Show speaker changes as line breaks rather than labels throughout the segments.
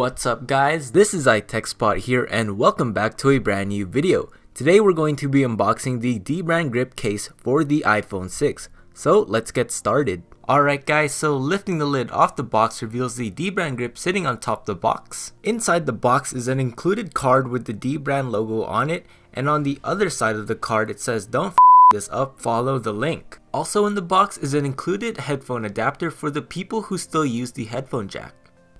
What's up guys, this is Defqwop here and welcome back to a brand new video. Today we're going to be unboxing the dbrand grip case for the iPhone 6. So let's get started. Alright guys, so lifting the lid off the box reveals the dbrand grip sitting on top of the box. Inside the box is an included card with the dbrand logo on it, and on the other side of the card it says don't f this up, follow the link. Also in the box is an included headphone adapter for the people who still use the headphone jack.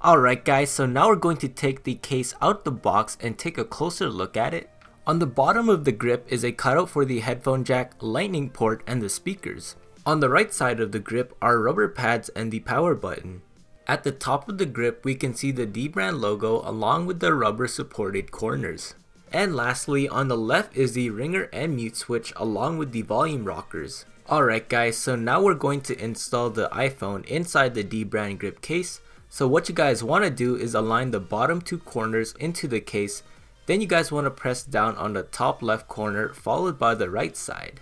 Alright guys, so now we're going to take the case out the box and take a closer look at it. On the bottom of the grip is a cutout for the headphone jack, lightning port, and the speakers. On the right side of the grip are rubber pads and the power button. At the top of the grip we can see the dbrand logo along with the rubber supported corners. And lastly, on the left is the ringer and mute switch along with the volume rockers. Alright guys, so now we're going to install the iPhone inside the dbrand grip case. So what you guys want to do is align the bottom two corners into the case, then you guys want to press down on the top left corner followed by the right side.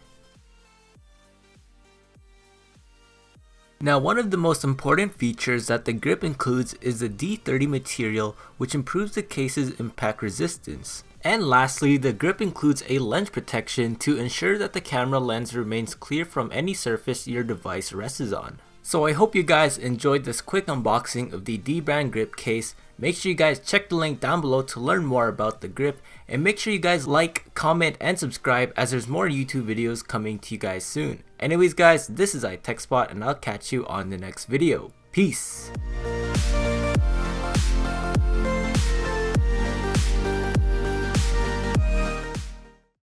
Now one of the most important features that the grip includes is the D30 material, which improves the case's impact resistance. And lastly, the grip includes a lens protection to ensure that the camera lens remains clear from any surface your device rests on. So I hope you guys enjoyed this quick unboxing of the dbrand grip case. Make sure you guys check the link down below to learn more about the grip, and make sure you guys like, comment, and subscribe as there's more YouTube videos coming to you guys soon. Anyways guys, this is Defqwop and I'll catch you on the next video. Peace!